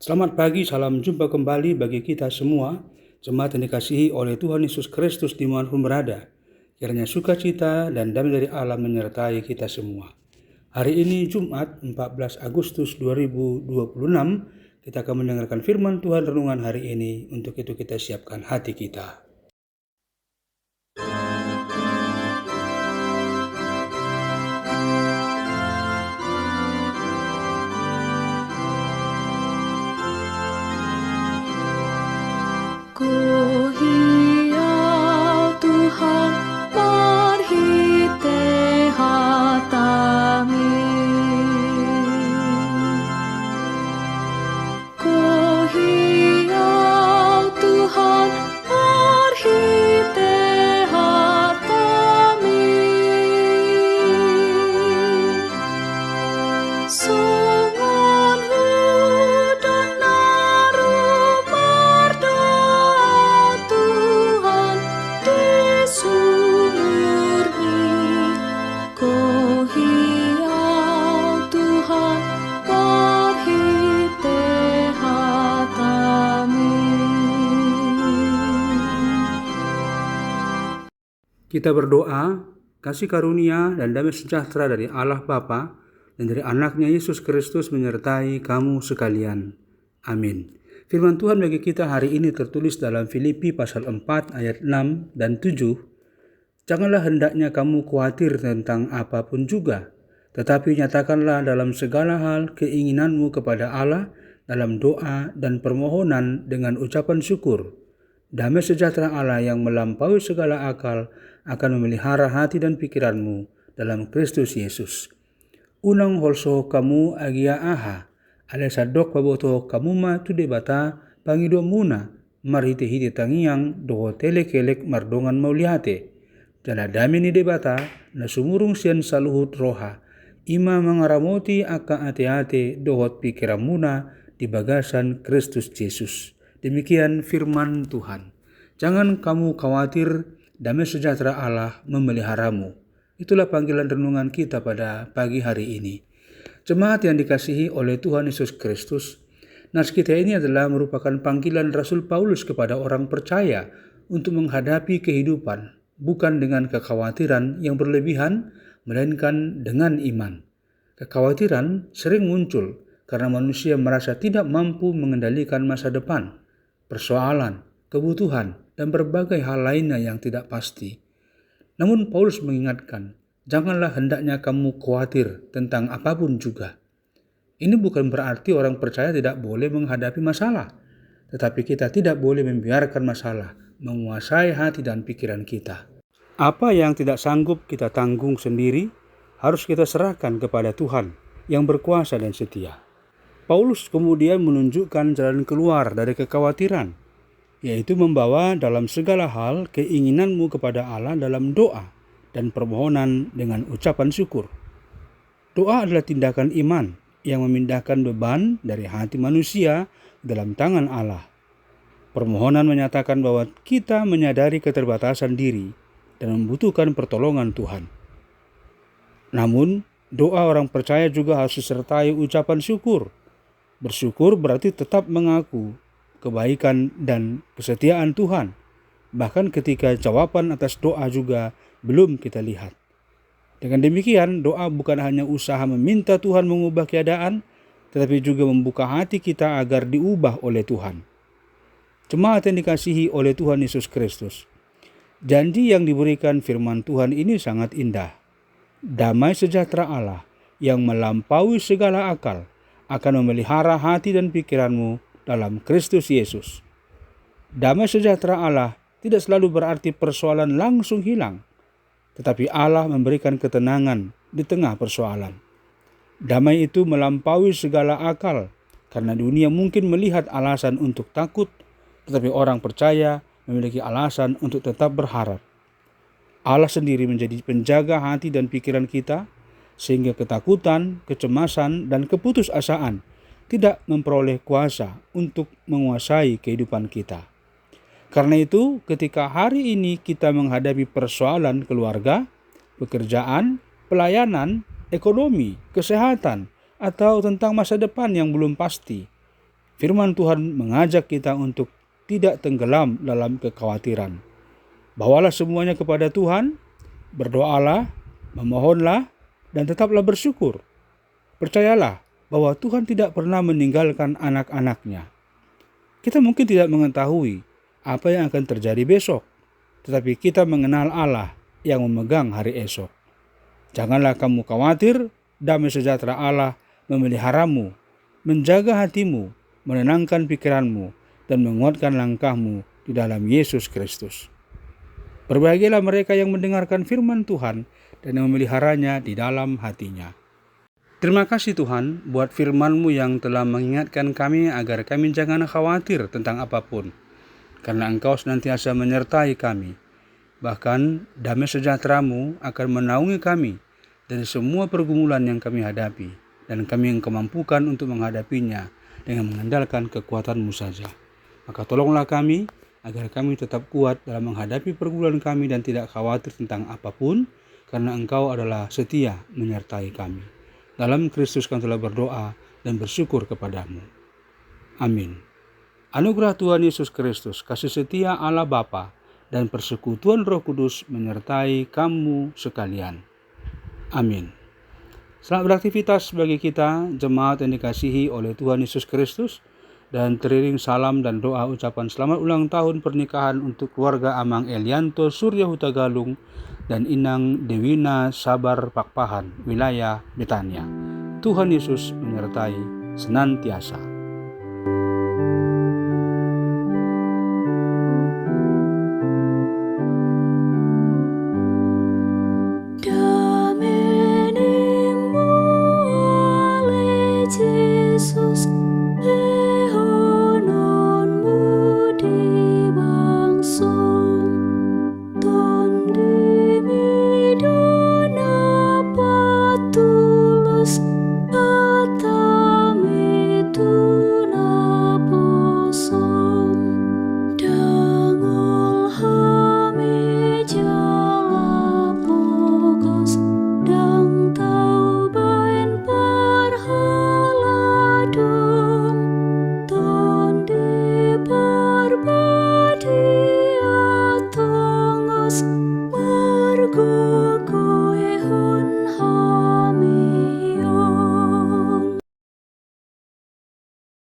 Selamat pagi, salam jumpa kembali bagi kita semua, jemaat yang dikasihi oleh Tuhan Yesus Kristus dimanapun berada. Kiranya sukacita dan damai dari Allah menyertai kita semua. Hari ini Jumat 14 Agustus 2026, kita akan mendengarkan firman Tuhan renungan hari ini. Untuk itu kita siapkan hati kita. Ku hiau Tuhan marhite hatami, ku hiau Tuhan marhite hatami. Sungun hudan naru berdoa Tuhan di sumurni, ku hiau Tuhan marhite hatami. Kita berdoa, kasih karunia dan damai sejahtera dari Allah Bapa dan dari anaknya Yesus Kristus menyertai kamu sekalian. Amin. Firman Tuhan bagi kita hari ini tertulis dalam Filipi pasal 4 ayat 6 dan 7. Janganlah hendaknya kamu khawatir tentang apapun juga, tetapi nyatakanlah dalam segala hal keinginanmu kepada Allah dalam doa dan permohonan dengan ucapan syukur. Damai sejahtera Allah yang melampaui segala akal akan memelihara hati dan pikiranmu dalam Kristus Yesus. Unang holso kamu agia aha, ale sadok paboto kamu ma tu debata pangido muna, marhite hite tangiang doho telekelek mardongan mauliate. Dala dami ni debata na sumurung sian saluhut roha, ima mangaramoti aka ate-ate dohot pikiran muna di bagasan Kristus Yesus. Demikian firman Tuhan. Jangan kamu khawatir, damai sejahtera Allah memeliharamu. Itulah panggilan renungan kita pada pagi hari ini. Jemaat yang dikasihi oleh Tuhan Yesus Kristus, nas kita ini adalah merupakan panggilan Rasul Paulus kepada orang percaya untuk menghadapi kehidupan, bukan dengan kekhawatiran yang berlebihan, melainkan dengan iman. Kekhawatiran sering muncul karena manusia merasa tidak mampu mengendalikan masa depan, persoalan, kebutuhan, dan berbagai hal lainnya yang tidak pasti. Namun Paulus mengingatkan, janganlah hendaknya kamu khawatir tentang apapun juga. Ini bukan berarti orang percaya tidak boleh menghadapi masalah, tetapi kita tidak boleh membiarkan masalah menguasai hati dan pikiran kita. Apa yang tidak sanggup kita tanggung sendiri, harus kita serahkan kepada Tuhan yang berkuasa dan setia. Paulus kemudian menunjukkan jalan keluar dari kekhawatiran, yaitu membawa dalam segala hal keinginanmu kepada Allah dalam doa dan permohonan dengan ucapan syukur. Doa adalah tindakan iman yang memindahkan beban dari hati manusia dalam tangan Allah. Permohonan menyatakan bahwa kita menyadari keterbatasan diri dan membutuhkan pertolongan Tuhan. Namun, doa orang percaya juga harus disertai ucapan syukur. Bersyukur berarti tetap mengaku kebaikan dan kesetiaan Tuhan, bahkan ketika jawaban atas doa juga belum kita lihat. Dengan demikian, doa bukan hanya usaha meminta Tuhan mengubah keadaan, tetapi juga membuka hati kita agar diubah oleh Tuhan. Jemaat yang dikasihi oleh Tuhan Yesus Kristus, janji yang diberikan firman Tuhan ini sangat indah. Damai sejahtera Allah yang melampaui segala akal akan memelihara hati dan pikiranmu dalam Kristus Yesus. Damai sejahtera Allah tidak selalu berarti persoalan langsung hilang, tetapi Allah memberikan ketenangan di tengah persoalan. Damai itu melampaui segala akal, karena dunia mungkin melihat alasan untuk takut, tetapi orang percaya memiliki alasan untuk tetap berharap. Allah sendiri menjadi penjaga hati dan pikiran kita, sehingga ketakutan, kecemasan, dan keputusasaan tidak memperoleh kuasa untuk menguasai kehidupan kita. Karena itu, ketika hari ini kita menghadapi persoalan keluarga, pekerjaan, pelayanan, ekonomi, kesehatan, atau tentang masa depan yang belum pasti, Firman Tuhan mengajak kita untuk tidak tenggelam dalam kekhawatiran. Bawalah semuanya kepada Tuhan, berdoalah, memohonlah, dan tetaplah bersyukur. Percayalah bahwa Tuhan tidak pernah meninggalkan anak-anaknya. Kita mungkin tidak mengetahui apa yang akan terjadi besok, tetapi kita mengenal Allah yang memegang hari esok. Janganlah kamu khawatir, damai sejahtera Allah memeliharamu, menjaga hatimu, menenangkan pikiranmu, dan menguatkan langkahmu di dalam Yesus Kristus. Berbahagialah mereka yang mendengarkan firman Tuhan dan yang memeliharanya di dalam hatinya. Terima kasih Tuhan buat firman-Mu yang telah mengingatkan kami agar kami jangan khawatir tentang apapun, karena Engkau senantiasa menyertai kami. Bahkan damai sejahtera-Mu akan menaungi kami dari semua pergumulan yang kami hadapi, dan kami Engkau mampukan untuk menghadapinya dengan mengandalkan kekuatan-Mu saja. Maka tolonglah kami agar kami tetap kuat dalam menghadapi pergumulan kami dan tidak khawatir tentang apapun, karena Engkau adalah setia menyertai kami. Dalam Kristus kami telah berdoa dan bersyukur kepadamu. Amin. Anugerah Tuhan Yesus Kristus, kasih setia Allah Bapa, dan persekutuan Roh Kudus menyertai kamu sekalian. Amin. Selamat beraktivitas bagi kita, jemaat yang dikasihi oleh Tuhan Yesus Kristus, dan teriring salam dan doa ucapan selamat ulang tahun pernikahan untuk keluarga Amang Elianto Surya Huta Galung dan Inang Dewina Sabar Pakpahan, wilayah Betania. Tuhan Yesus menyertai senantiasa. Damenimu alece